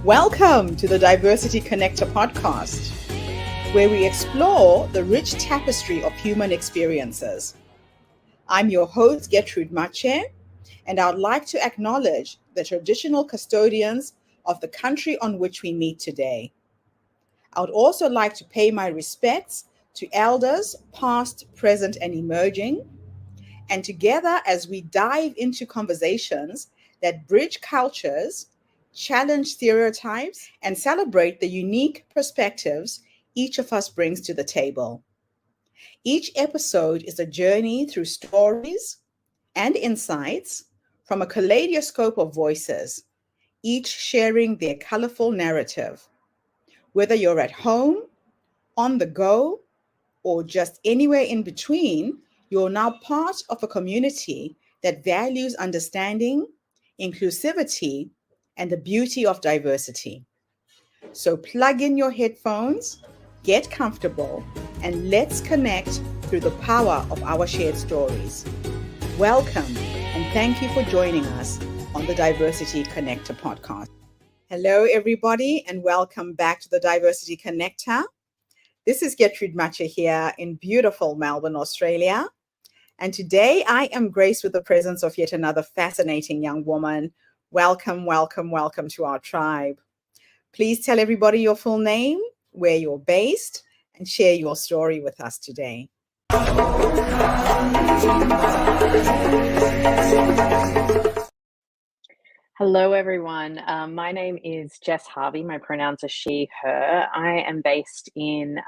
Welcome to the Diversity Connector podcast, where we explore the rich tapestry of human experiences. I'm your host, Gertrude Mache, and I'd like to acknowledge the traditional custodians of the country on which we meet today. I would also like to pay my respects to elders, past, present, and emerging, and together as we dive into conversations that bridge cultures, challenge stereotypes, and celebrate the unique perspectives each of us brings to the table. Each episode is a journey through stories and insights from a kaleidoscope of voices, each sharing their colorful narrative. Whether you're at home, on the go, or just anywhere in between, you're now part of a community that values understanding, inclusivity, and the beauty of diversity. So plug in your headphones, get comfortable, and let's connect through the power of our shared stories. Welcome, and thank you for joining us on the Diversity Connector podcast. Hello, everybody, and welcome back to the Diversity Connector. This is Gertrude Mache here in beautiful Melbourne, Australia. And today I am graced with the presence of yet another fascinating young woman. Welcome, welcome, welcome to our tribe. Please tell everybody your full name, where you're based, and share your story with us today. Hello, everyone. My name is Jess Harvie. My pronouns are she, her. I am based in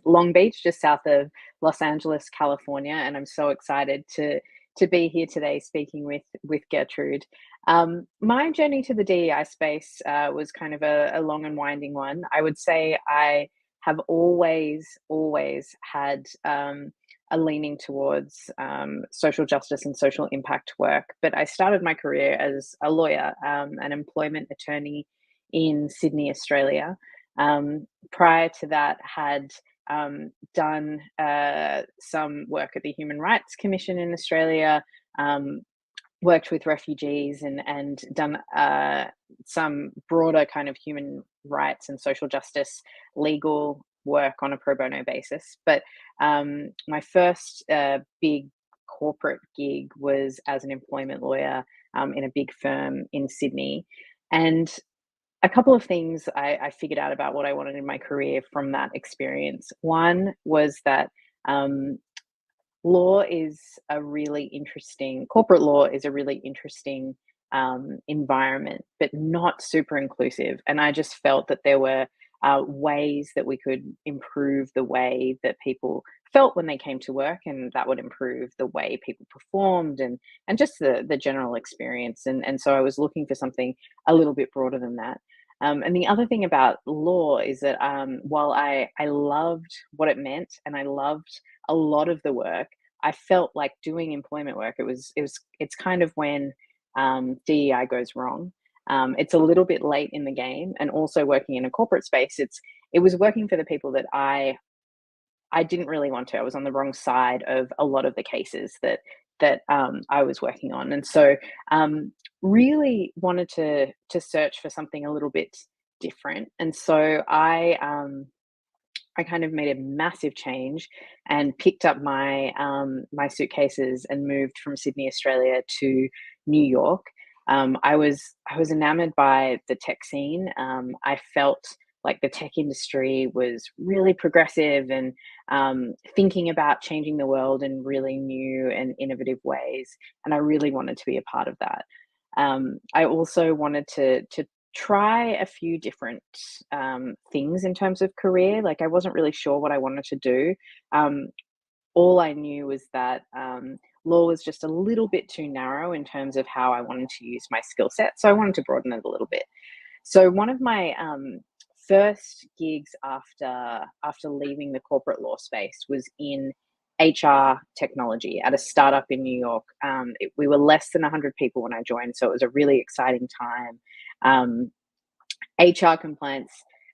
Long Beach, just south of Los Angeles, California, and I'm so excited to be here today speaking with Gertrude. My journey to the DEI space was kind of a long and winding one. I would say I have always had a leaning towards social justice and social impact work. But I started my career as a lawyer, an employment attorney in Sydney, Australia. Prior to that, had done some work at the Human Rights Commission in Australia, worked with refugees and done some broader kind of human rights and social justice legal work on a pro bono basis. But my first big corporate gig was as an employment lawyer in a big firm in Sydney. And a couple of things I figured out about what I wanted in my career from that experience. One was that corporate law is a really interesting environment, but not super inclusive. And I just felt that there were ways that we could improve the way that people felt when they came to work, and that would improve the way people performed and just the general experience. And so I was looking for something a little bit broader than that. And the other thing about law is that while I loved what it meant and I loved a lot of the work, I felt like doing employment work, it's kind of when DEI goes wrong. It's a little bit late in the game, and also working in a corporate space, it was working for the people that I didn't really want to. I was on the wrong side of a lot of the cases that I was working on, and so really wanted to search for something a little bit different. And so I kind of made a massive change and picked up my my suitcases and moved from Sydney, Australia to New York. I was enamored by the tech scene. I felt like the tech industry was really progressive and thinking about changing the world in really new and innovative ways. And I really wanted to be a part of that. I also wanted to try a few different things in terms of career. Like I wasn't really sure what I wanted to do. All I knew was that law was just a little bit too narrow in terms of how I wanted to use my skill set. So I wanted to broaden it a little bit. So one of my first gigs after leaving the corporate law space was in HR technology at a startup in New York. We were less than 100 people when I joined, so it was a really exciting time. HR compliance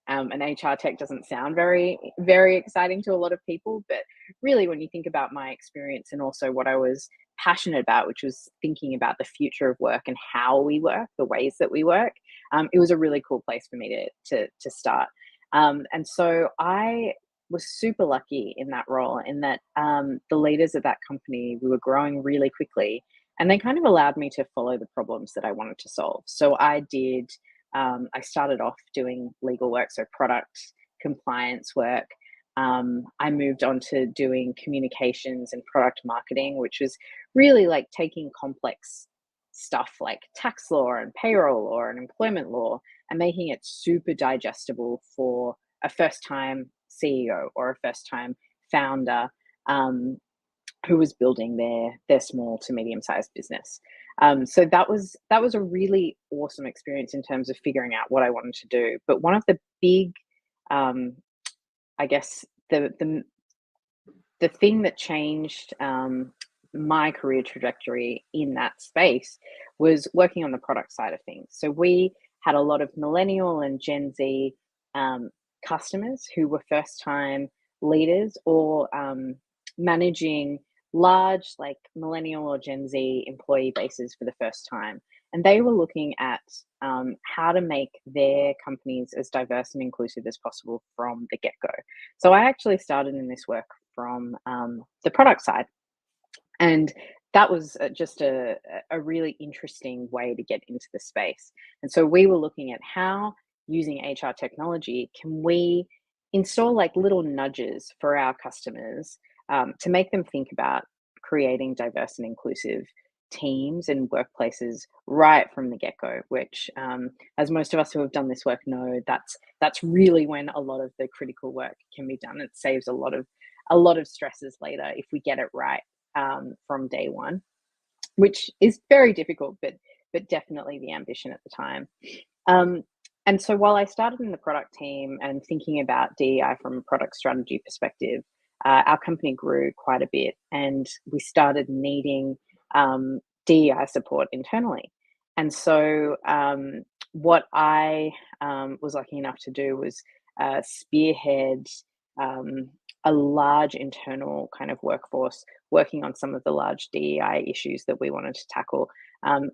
and HR tech doesn't sound very, very exciting to a lot of people, but really when you think about my experience and also what I was passionate about, which was thinking about the future of work and how we work, the ways that we work, it was a really cool place for me to start. And so I was super lucky in that role, in that the leaders of that company, we were growing really quickly, and they kind of allowed me to follow the problems that I wanted to solve. So I started off doing legal work, so product compliance work. I moved on to doing communications and product marketing, which was really like taking complex stuff like tax law and payroll law and employment law and making it super digestible for a first time CEO or a first time founder, who was building their small to medium sized business. So that was a really awesome experience in terms of figuring out what I wanted to do. But one of the big, I guess the thing that changed my career trajectory in that space was working on the product side of things. So we had a lot of millennial and Gen Z customers who were first time leaders, or managing large like millennial or Gen Z employee bases for the first time. And they were looking at how to make their companies as diverse and inclusive as possible from the get-go. So I actually started in this work from the product side. And that was just a really interesting way to get into the space. And so we were looking at how, using HR technology, can we install like little nudges for our customers to make them think about creating diverse and inclusive teams and workplaces right from the get-go, which as most of us who have done this work know, that's really when a lot of the critical work can be done. It saves a lot of stresses later if we get it right from day one, which is very difficult, but definitely the ambition at the time. And so while I started in the product team and thinking about DEI from a product strategy perspective, our company grew quite a bit, and we started needing DEI support internally. And so what I was lucky enough to do was spearhead a large internal kind of workforce working on some of the large DEI issues that we wanted to tackle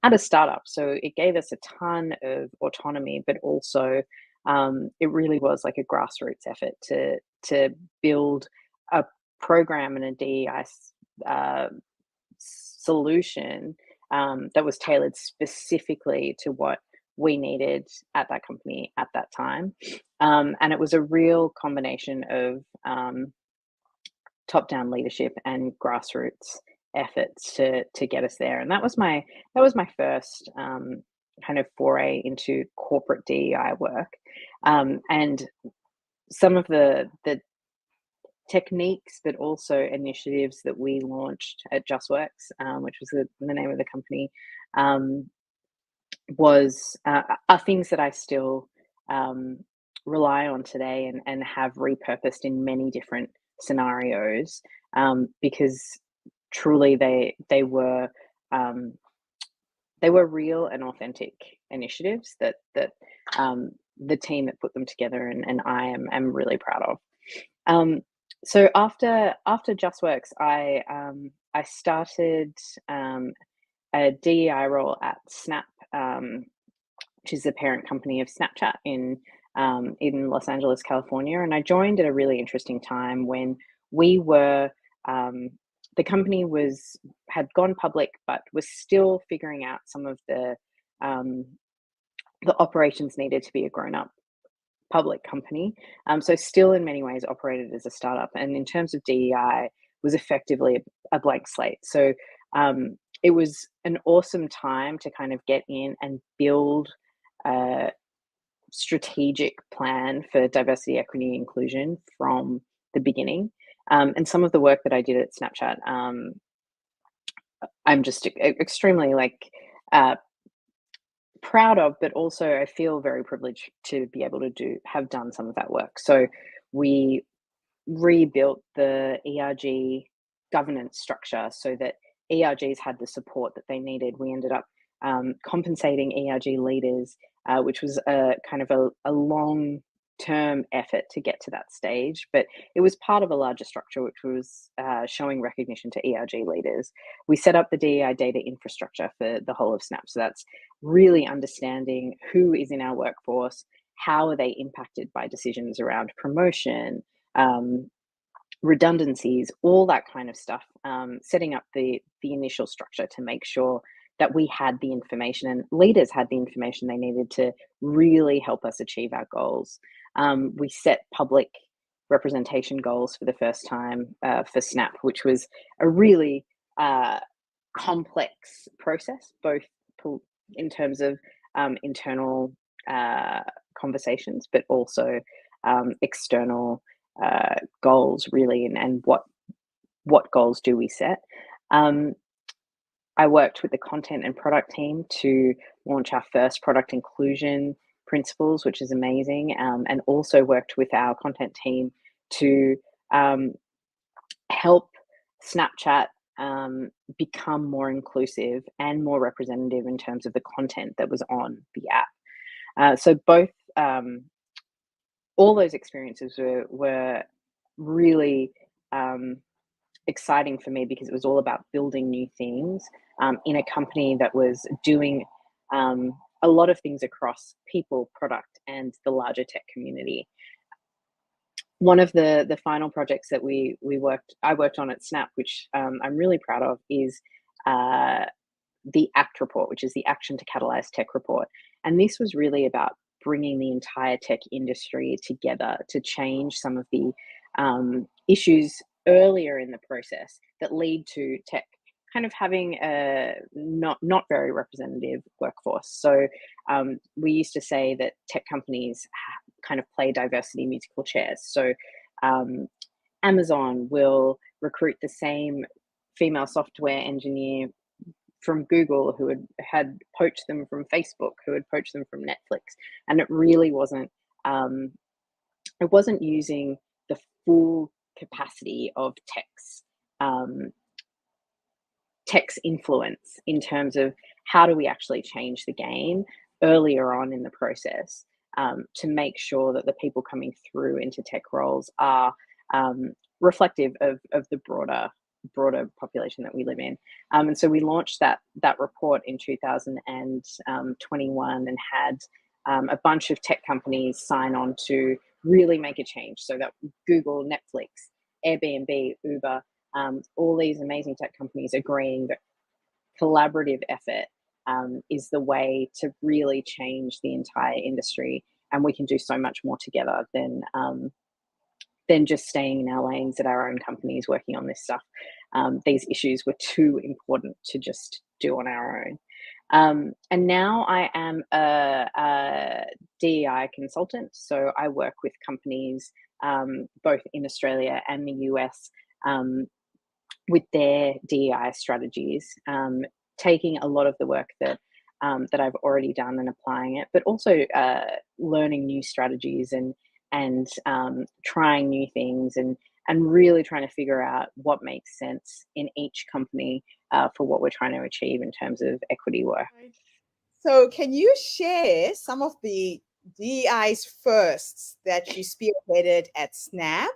at a startup. So it gave us a ton of autonomy, but also it really was like a grassroots effort to build a program and a DEI solution that was tailored specifically to what we needed at that company at that time. And it was a real combination of top-down leadership and grassroots efforts to get us there. And that was my first kind of foray into corporate DEI work. And some of the techniques, but also initiatives that we launched at JustWorks, which was the name of the company, are things that I still rely on today and have repurposed in many different scenarios, because truly they were real and authentic initiatives that the team that put them together and I am really proud of. So after JustWorks, I started a DEI role at Snap, which is the parent company of Snapchat in Los Angeles, California. And I joined at a really interesting time when we were the company had gone public, but was still figuring out some of the operations needed to be a grown-up public company. So still in many ways operated as a startup. And in terms of DEI, was effectively a blank slate. So it was an awesome time to kind of get in and build a strategic plan for diversity, equity, inclusion from the beginning. And some of the work that I did at Snapchat, I'm just extremely proud of, but also I feel very privileged to be able to have done some of that work. So we rebuilt the ERG governance structure so that ERGs had the support that they needed. We ended up compensating ERG leaders, which was a kind of a long term effort to get to that stage, but it was part of a larger structure, which was showing recognition to ERG leaders. We set up the DEI data infrastructure for the whole of Snap. So that's really understanding who is in our workforce, how are they impacted by decisions around promotion, redundancies, all that kind of stuff, setting up the initial structure to make sure that we had the information and leaders had the information they needed to really help us achieve our goals. We set public representation goals for the first time for Snap, which was a really complex process, both in terms of internal conversations, but also external goals, really, and what goals do we set. I worked with the content and product team to launch our first product inclusion principles, which is amazing, and also worked with our content team to help Snapchat become more inclusive and more representative in terms of the content that was on the app. So both all those experiences were really exciting for me, because it was all about building new things in a company that was doing a lot of things across people, product, and the larger tech community. One of the final projects that I worked on at Snap, which I'm really proud of, is the ACT report, which is the Action to Catalyze Tech report. And this was really about bringing the entire tech industry together to change some of the issues earlier in the process that lead to tech kind of having a not very representative workforce. So we used to say that tech companies kind of play diversity musical chairs. So Amazon will recruit the same female software engineer from Google who had poached them from Facebook, who had poached them from Netflix, and it really wasn't using the full capacity of tech's influence in terms of how do we actually change the game earlier on in the process, to make sure that the people coming through into tech roles are reflective of the broader population that we live in. And so we launched that report in 2021 and had a bunch of tech companies sign on to really make a change, so that Google, Netflix, Airbnb, Uber, all these amazing tech companies agreeing that collaborative effort is the way to really change the entire industry, and we can do so much more together than just staying in our lanes at our own companies working on this stuff. These issues were too important to just do on our own. And now I am a DEI consultant, so I work with companies both in Australia and the US with their DEI strategies, taking a lot of the work that I've already done and applying it, but also learning new strategies and trying new things and really trying to figure out what makes sense in each company for what we're trying to achieve in terms of equity work. So can you share some of the DEI's firsts that you spearheaded at Snap,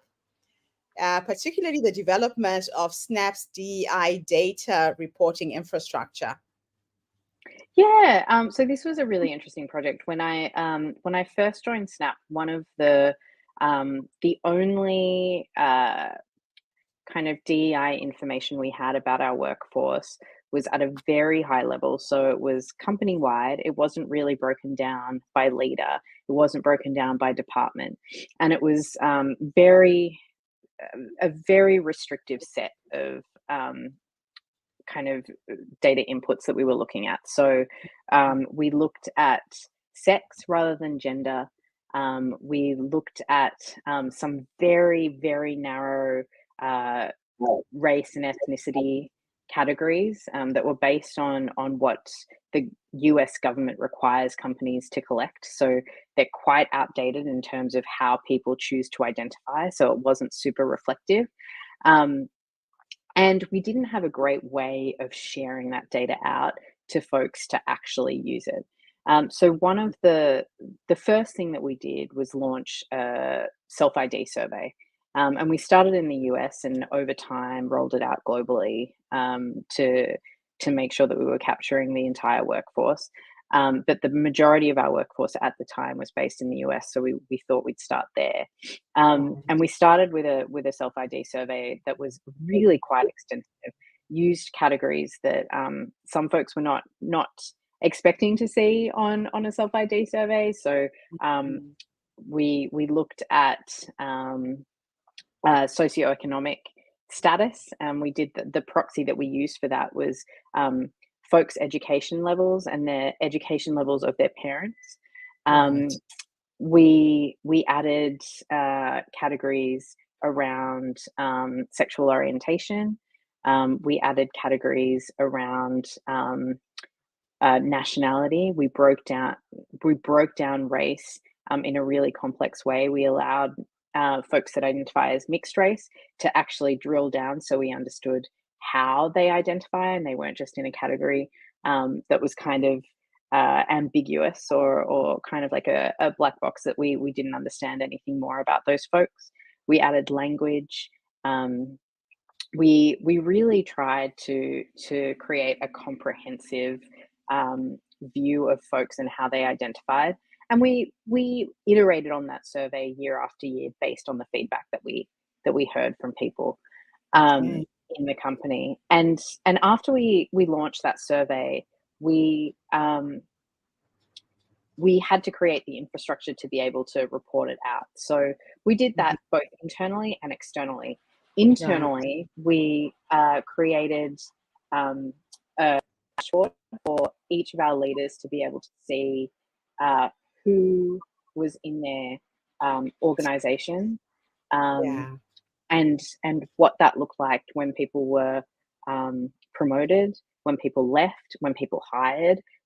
particularly the development of Snap's DEI data reporting infrastructure? Yeah, so this was a really interesting project. When I first joined Snap, one of the only kind of DEI information we had about our workforce was at a very high level. So it was company wide. It wasn't really broken down by leader. It wasn't broken down by department, and it was a very restrictive set of kind of data inputs that we were looking at. So we looked at sex rather than gender. We looked at some very, very narrow race and ethnicity categories that were based on what the US government requires companies to collect. So they're quite outdated in terms of how people choose to identify. So it wasn't super reflective. And we didn't have a great way of sharing that data out to folks to actually use it. So one of the first thing that we did was launch a self ID survey, and we started in the US and over time rolled it out globally, to make sure that we were capturing the entire workforce. But the majority of our workforce at the time was based in the US, so we thought we'd start there. And we started with a self ID survey that was really quite extensive, used categories that some folks were not expecting to see on a self ID survey. So we looked at socioeconomic status. We did the proxy that we used for that was folks' education levels and their education levels of their parents. Right. We added categories around sexual orientation. We added categories around nationality. We broke down race in a really complex way. We allowed folks that identify as mixed race to actually drill down, so we understood how they identify, and they weren't just in a category that was kind of ambiguous or kind of like a black box that we didn't understand anything more about those folks. We added language. We really tried to create a comprehensive view of folks and how they identified, and we iterated on that survey year after year based on the feedback that we heard from people Okay. in the company. And after we launched that survey, we had to create the infrastructure to be able to report it out. So we did that both internally and externally. Right. Internally, we created a dashboard for each of our leaders to be able to see who was in their organization, um, Yeah. and what that looked like when people were promoted, when people left, when people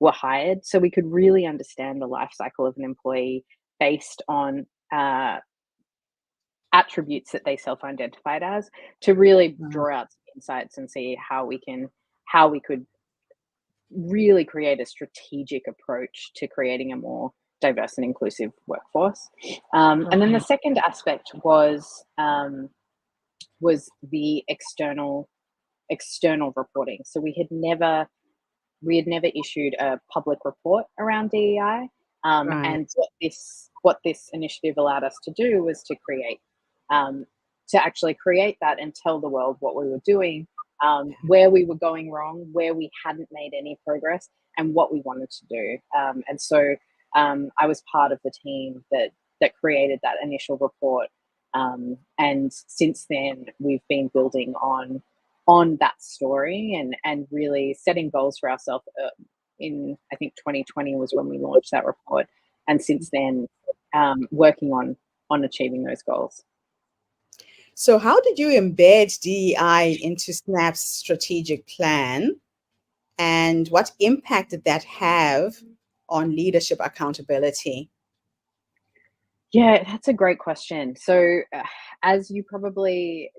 were hired, so we could really understand the life cycle of an employee based on attributes that they self-identified as, to really Wow. draw out some insights and see how we could really create a strategic approach to creating a more diverse and inclusive workforce. And then the Okay. second aspect was the external reporting. So we had never issued a public report around DEI, Right. and what this initiative allowed us to do was to actually create that and tell the world what we were doing, where we were going wrong, where we hadn't made any progress, and what we wanted to do. And so I was part of the team that created that initial report. And since then, we've been building on that story and really setting goals for ourselves. In I think 2020 was when we launched that report, and since then, working on achieving those goals. So, how did you embed DEI into Snap's strategic plan, and what impact did that have on leadership accountability? Yeah, that's a great question. So, as you probably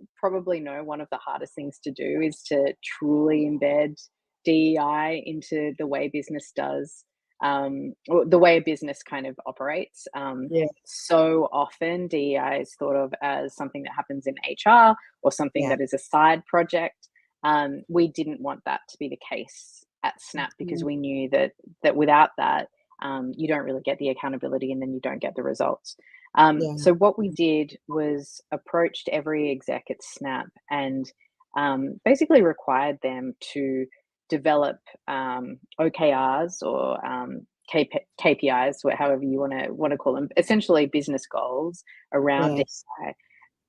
know, one of the hardest things to do is to truly embed DEI into the way business does, or the way a business kind of operates. Yeah. So often, DEI is thought of as something that happens in HR or something Yeah. that is a side project. We didn't want that to be the case at Snap, because Mhm. we knew that without that, you don't really get the accountability, and then you don't get the results. Yeah. So what we did was approached every exec at Snap and basically required them to develop OKRs or KPIs, however you want to call them, essentially business goals around Yes. DI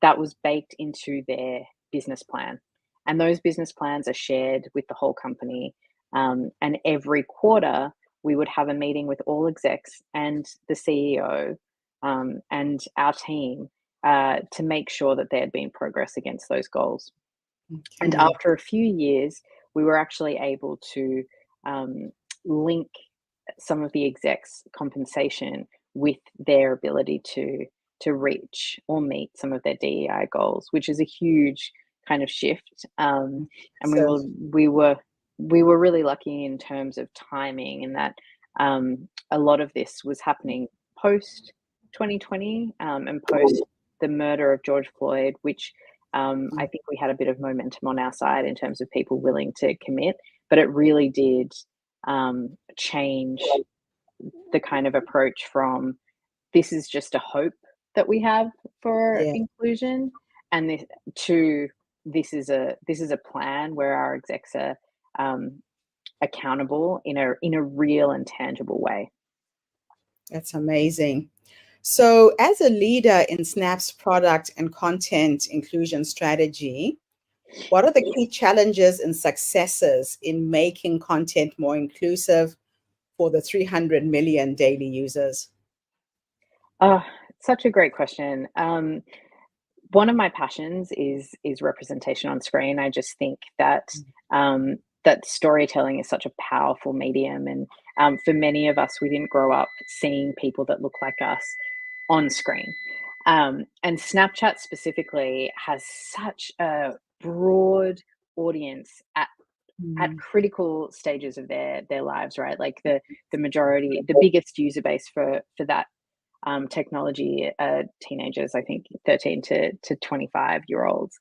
that was baked into their business plan. And those business plans are shared with the whole company. And every quarter, we would have a meeting with all execs and the CEO, and our team, to make sure that there had been progress against those goals. And Okay. after a few years, we were actually able to um, link some of the execs' compensation with their ability to reach or meet some of their DEI goals, which is a huge kind of shift. And we So, were we were we were really lucky in terms of timing, in that a lot of this was happening post 2020 and post the murder of George Floyd, which I think we had a bit of momentum on our side in terms of people willing to commit, but it really did change the kind of approach from this is just a hope that we have for Yeah. inclusion, and this is a plan where our execs are accountable in a real and tangible way. That's amazing. So, as a leader in Snap's product and content inclusion strategy, what are the key challenges and successes in making content more inclusive for the 300 million daily users? Oh, such a great question. One of my passions is representation on screen. I just think that that storytelling is such a powerful medium, and for many of us, we didn't grow up seeing people that look like us on screen. And Snapchat specifically has such a broad audience at critical stages of their lives, right? Like the majority, the biggest user base for that technology teenagers, I think 13 to 25-year-olds.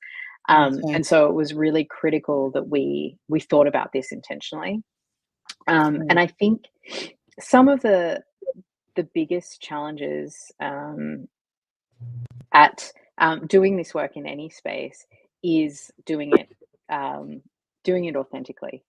Okay. And so it was really critical that we thought about this intentionally. And I think some of the biggest challenges at doing this work in any space is doing it authentically,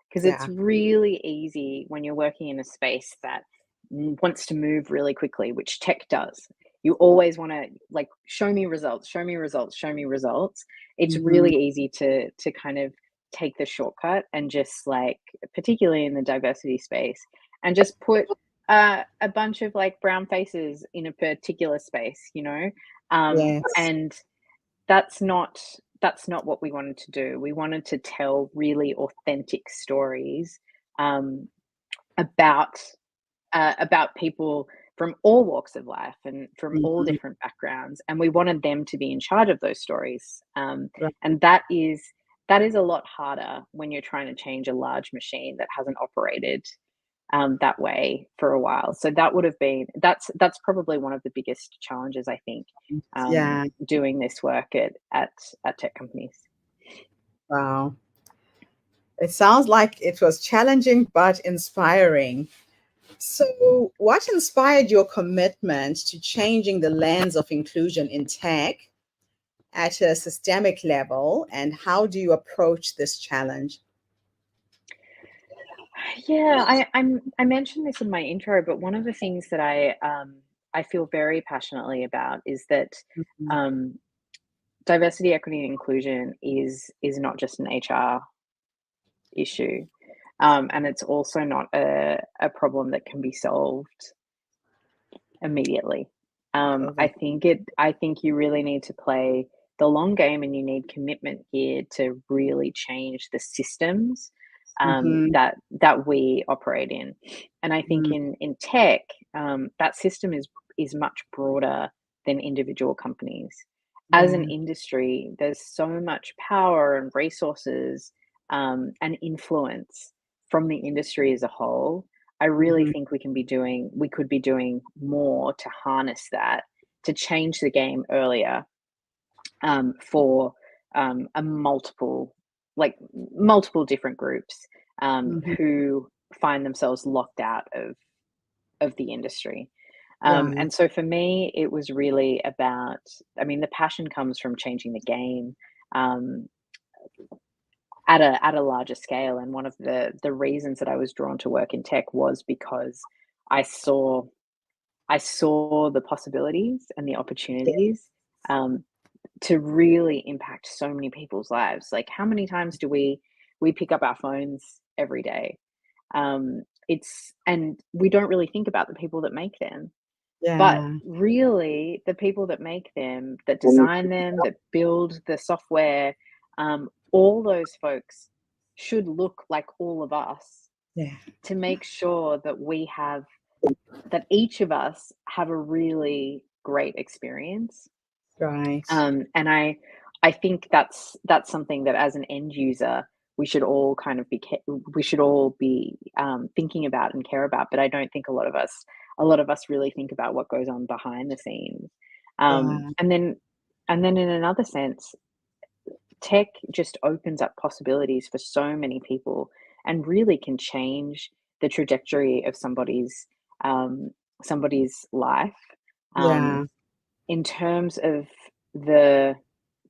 because it's Yeah. really easy when you're working in a space that wants to move really quickly, which tech does. You always want to like show me results, show me results, show me results. It's Mhm. really easy to kind of take the shortcut and just like, particularly in the diversity space, and just put a bunch of like brown faces in a particular space, Yes. and that's not what we wanted to do. We wanted to tell really authentic stories um, about about people from all walks of life and from all Mhm. different backgrounds, and we wanted them to be in charge of those stories. Right. And that is a lot harder when you're trying to change a large machine that hasn't operated that way for a while. So that's probably one of the biggest challenges, I think, Yeah. doing this work at tech companies. Wow. It sounds like it was challenging but inspiring. So, what inspired your commitment to changing the lens of inclusion in tech at a systemic level, and how do you approach this challenge? Yeah, I mentioned this in my intro, but one of the things that I feel very passionately about is that Mhm. um, diversity, equity, and inclusion is not just an HR issue, and it's also not a problem that can be solved immediately. Okay. I think you really need to play the long game, and you need commitment here to really change the systems Mhm. that we operate in. And I think Mhm. in tech, that system is much broader than individual companies. As an Yeah. industry, there's so much power and resources and influence from the industry as a whole. I really Mhm. think we could be doing more to harness that, to change the game earlier, for a multiple different groups Mhm. who find themselves locked out of the industry. Right. And so for me, it was really about, I mean, the passion comes from changing the game um, at a larger scale. And one of the reasons that I was drawn to work in tech was because I saw I saw the possibilities and the opportunities um, to really impact so many people's lives. Like, how many times do we pick up our phones every day? It's and we don't really think about the people that make them, but Yeah. really, the people that make them, that design them, that build the software, all those folks should look like all of us, Yeah. to make sure that each of us have a really great experience. Right. And I think that's something that as an end user we should all kind of we should all be thinking about and care about. But I don't think a lot of us really think about what goes on behind the scenes. Yeah. And then in another sense, tech just opens up possibilities for so many people and really can change the trajectory of somebody's life, um, Yeah. in terms of the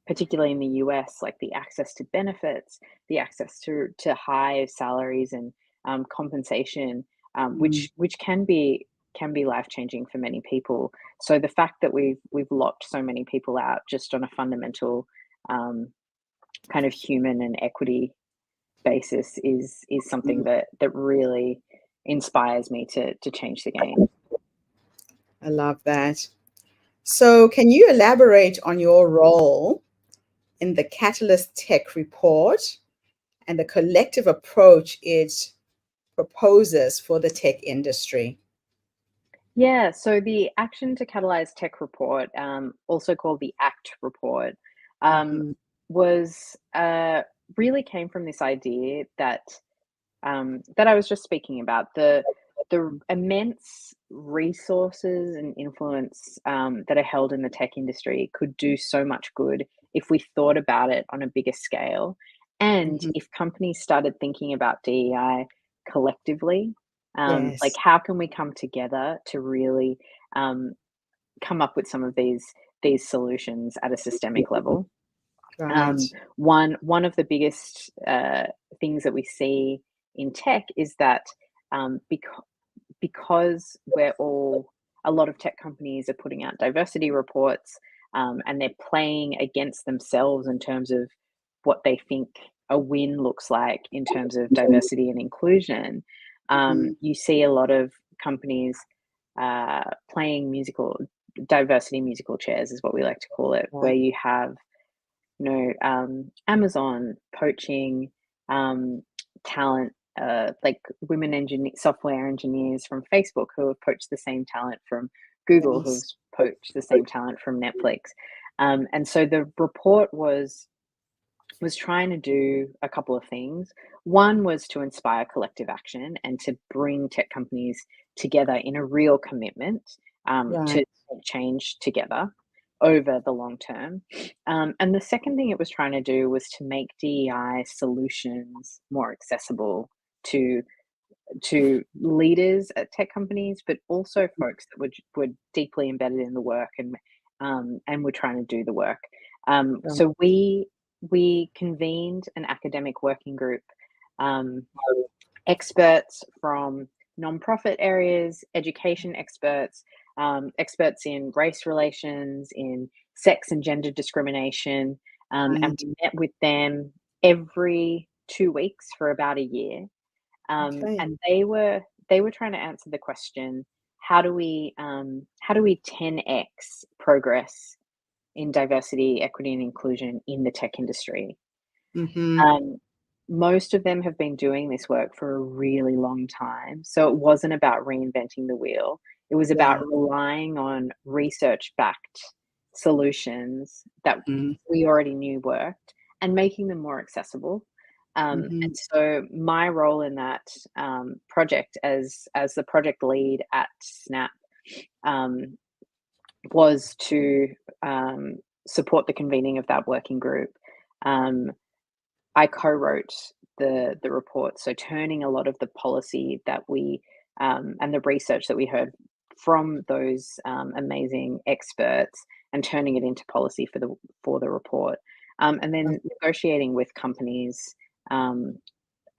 particularly in the US, like the access to benefits, the access to high salaries and compensation, Mm. which can be life changing for many people. So the fact that we've locked so many people out just on a fundamental um, kind of human and equity basis is something Mm. that really inspires me to change the game. I love that. So, can you elaborate on your role in the Catalyst Tech report and the collective approach it proposes for the tech industry? Yeah, so the Action to Catalyze Tech report, also called the ACT report, um, Mhm. was really came from this idea that I was just speaking about, the immense resources and influence that are held in the tech industry could do so much good if we thought about it on a bigger scale, and Mhm. if companies started thinking about DEI collectively. Like, Yes. how can we come together to really um, come up with some of these solutions at a systemic level? Right. Um, one of the biggest things that we see in tech is that because a lot of tech companies are putting out diversity reports, and they're playing against themselves in terms of what they think a win looks like in terms of diversity and inclusion. Mhm. You see a lot of companies playing diversity musical chairs is what we like to call it, Yeah. where you have Amazon poaching talent, like software engineers from Facebook who have poached the same talent from Google, Yes. who's poached the same talent from Netflix. And so the report was trying to do a couple of things. One was to inspire collective action and to bring tech companies together in a real commitment to Right. make change together over the long term. And the second thing it was trying to do was to make DEI solutions more accessible to leaders at tech companies, but also folks that were deeply embedded in the work and were trying to do the work. Right. So we convened an academic working group, um, experts from nonprofit areas, education experts, experts in race relations, in sex and gender discrimination, and Right. we met with them every 2 weeks for about a year, Okay. and they were trying to answer the question, how do we 10x progress in diversity, equity, and inclusion in the tech industry? Mhm. Um, Most of them have been doing this work for a really long time, so it wasn't about reinventing the wheel. It was about Yeah. relying on research-backed solutions that Mhm. we already knew worked and making them more accessible. Mhm. And so my role in that project as the project lead at Snap um, was to support the convening of that working group. Um, I co-wrote the report, so turning a lot of the policy that we and the research that we heard from those amazing experts and turning it into policy for the report, and then negotiating with companies um,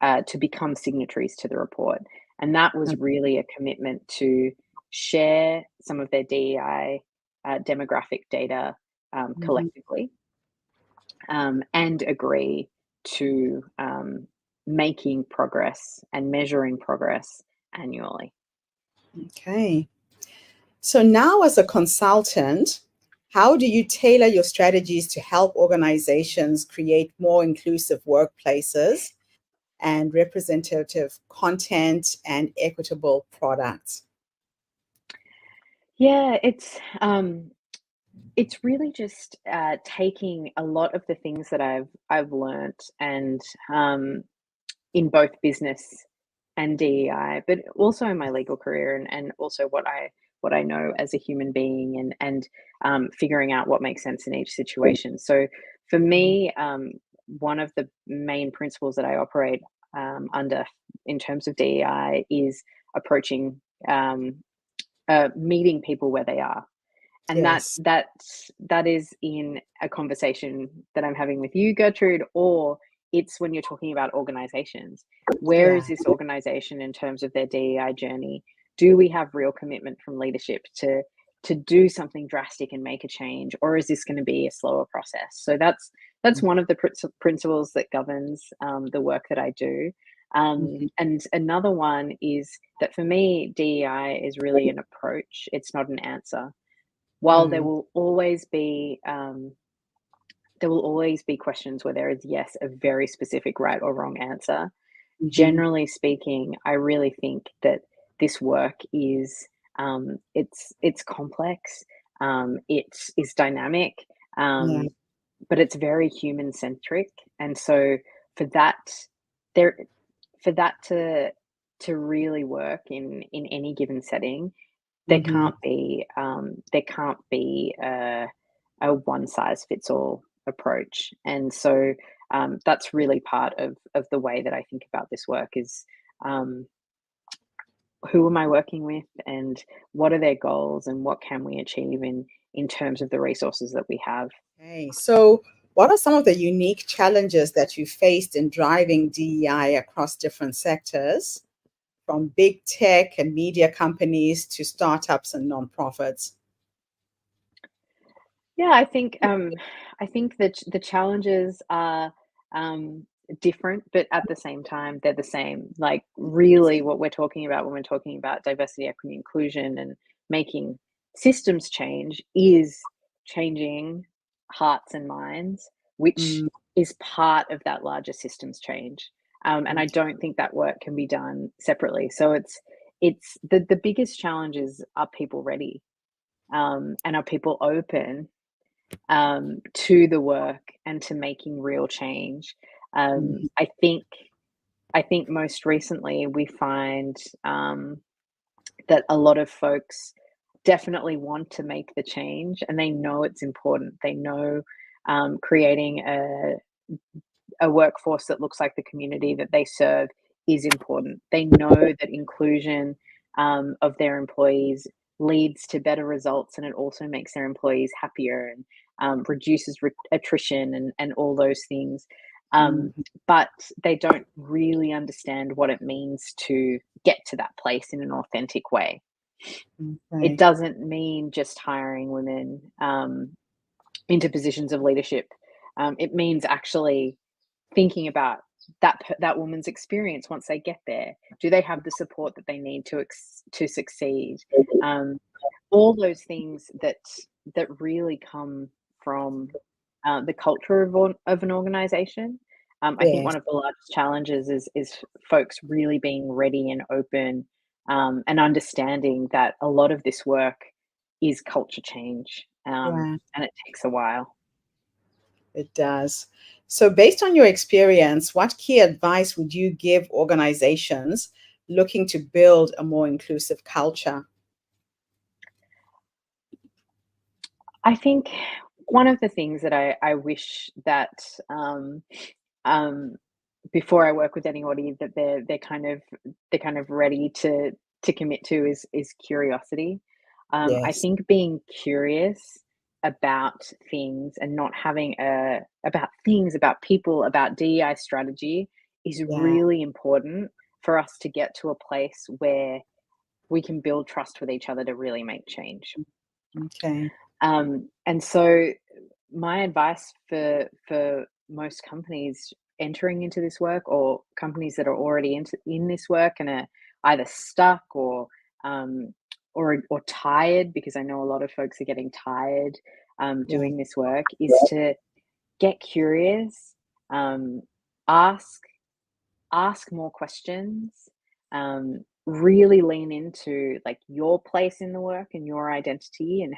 to become signatories to the report. And that was really a commitment to share some of their DEI demographic data Mhm. collectively, and agree to making progress and measuring progress annually. Okay. So now, as a consultant, how do you tailor your strategies to help organizations create more inclusive workplaces and representative content and equitable products? Yeah, It's really just taking a lot of the things that I've learnt and in both business and DEI, but also in my legal career and also what I know as a human being and figuring out what makes sense in each situation. So for Mm. me, one of the main principles that I operate under in terms of DEI is approaching meeting people where they are, and Yes. that is in a conversation that I'm having with you, Gertrude, or it's when you're talking about organizations. Where Yeah. is this organization in terms of their DEI journey? Do we have real commitment from leadership to do something drastic and make a change, or is this going to be a slower process? So that's one of the principles that governs the work that I do. Mhm. And another one is that for me, DEI is really an approach. It's not an answer. While Mm. there will always be questions where there is, yes, a very specific right or wrong answer. Mhm. Generally speaking, I really think that this work is it's complex, it is dynamic, Yeah. um, but it's very human centric, and so for that there for that to really work in any given setting, Mhm. there can't be a one size fits all approach, and so that's really part of the way that I think about this work is um, who am I working with, and what are their goals, and what can we achieve in terms of the resources that we have. Okay. So, what are some of the unique challenges that you faced in driving DEI across different sectors, from big tech and media companies to startups and nonprofits? Yeah, I think that the challenges are different, but at the same time, they're the same. Like, really, what we're talking about when we're talking about diversity, equity, inclusion, and making systems change is changing hearts and minds, which Mm. is part of that larger systems change. And I don't think that work can be done separately. So it's the biggest challenge is, are people ready? And are people open to the work and to making real change? Mhm. I think most recently we find that a lot of folks definitely want to make the change, and they know it's important. They know creating a workforce that looks like the community that they serve is important. They know that inclusion of their employees leads to better results, and it also makes their employees happier and reduces attrition and all those things. Um, Mhm. but they don't really understand what it means to get to that place in an authentic way. It Okay. doesn't mean just hiring women into positions of leadership. It means actually thinking about that woman's experience once they get there. Do they have the support that they need to succeed? Um, all those things that really come from the culture of an organization. I think Yes. one of the largest challenges is folks really being ready and open, and understanding that a lot of this work is culture change, Yeah, and it takes a while. it does. So, based on your experience, what key advice would you give organizations looking to build a more inclusive culture? I think one of the things that I wish that um, before I work with anybody that they're kind of ready to commit to is curiosity. I Yes. think being curious about things and not having a about things, about people, about DEI strategy is Yeah. really important for us to get to a place where we can build trust with each other to really make change. Okay. And so my advice for most companies entering into this work, or companies that are already in this work and are either stuck um, or tired, because I know a lot of folks are getting tired Yeah. doing this work, is to get curious, um, ask ask more questions, really lean into like your place in the work and your identity and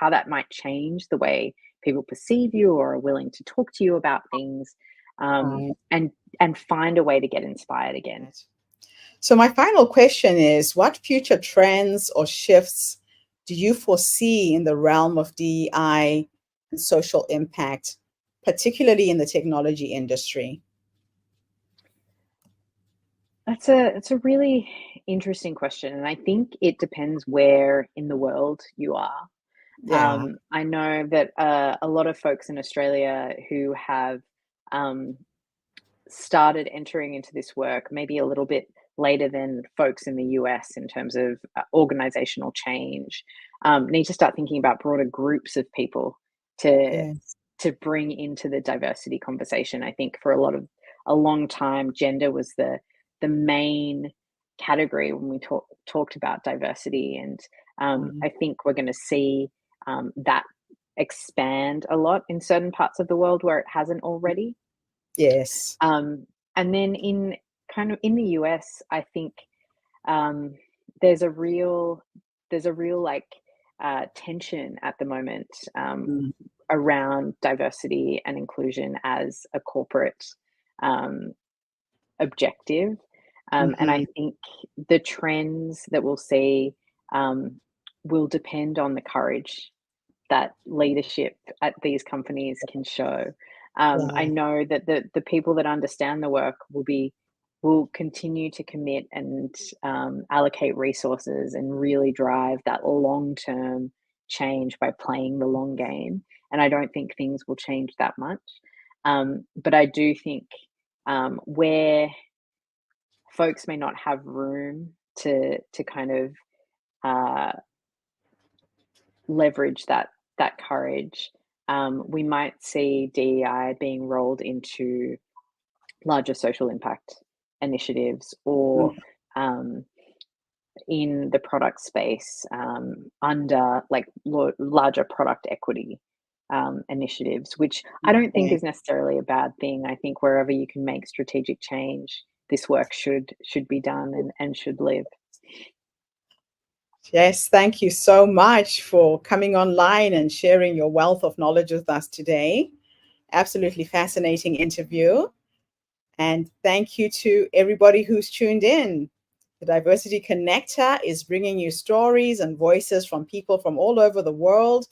how that might change the way people perceive you or are willing to talk to you about things, Right. and find a way to get inspired again. Right. So my final question is, what future trends or shifts do you foresee in the realm of DEI and social impact, particularly in the technology industry? It's a really interesting question, and I think it depends where in the world you are. Yeah. I know that a lot of folks in Australia who have um, started entering into this work maybe a little bit later than folks in the US in terms of organizational change, need to start thinking about broader groups of people to Yes. bring into the diversity conversation. I think for a long time, gender was the main category when we talked about diversity, and I think we're going to see that expand a lot in certain parts of the world where it hasn't already. Yes. Um, and then in the US, I think um, there's a real like tension at the moment Mm. around diversity and inclusion as a corporate um, objective. And I Mhm. think the trends that we'll see um, will depend on the courage that leadership at these companies can show. I Yeah. know that the people that understand the work will continue to commit and allocate resources and really drive that long term change by playing the long game. And I don't think things will change that much. But I do think where folks may not have room to kind of uh, leverage that courage, we might see DEI being rolled into larger social impact initiatives, or Mm. um, in the product space, under like larger product equity initiatives, which I don't think Okay. is necessarily a bad thing. I think wherever you can make strategic change, this work should be done and should live. Yes, thank you so much for coming online and sharing your wealth of knowledge with us today. Absolutely fascinating interview. And thank you to everybody who's tuned in. The Diversity Connector is bringing you stories and voices from people from all over the world,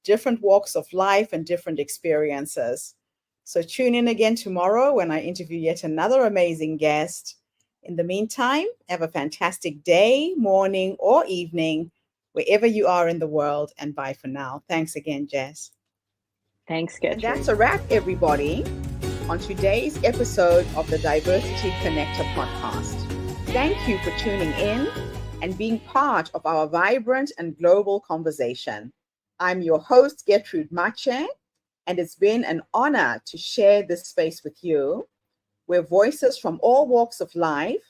different walks of life, and different experiences. So tune in again tomorrow when I interview yet another amazing guest. In the meantime, have a fantastic day, morning, or evening, wherever you are in the world. And bye for now. Thanks again, Jess. Thanks, And that's Gertrude. a wrap, everybody, on today's episode of the Diversity Connector podcast. Thank you for tuning in and being part of our vibrant and global conversation. I'm your host, Gertrude Mache, and it's been an honor to share this space with you, where voices from all walks of life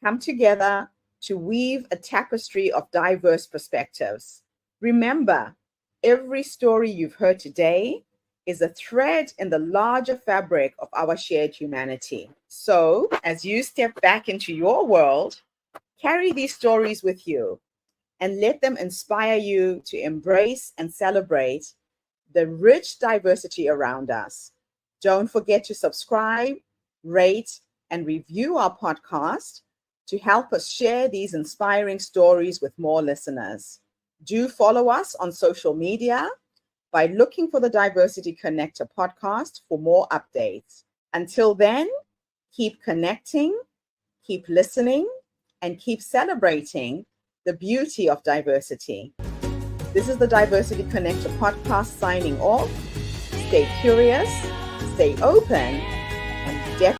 come together to weave a tapestry of diverse perspectives. Remember, every story you've heard today is a thread in the larger fabric of our shared humanity. So, as you step back into your world, carry these stories with you and let them inspire you to embrace and celebrate the rich diversity around us. Don't forget to subscribe, rate, and review our podcast to help us share these inspiring stories with more listeners. Do follow us on social media by looking for the Diversity Connector podcast for more updates. Until then, keep connecting, keep listening, and keep celebrating the beauty of diversity. This is the Diversity Connector podcast signing off. Stay curious, stay open,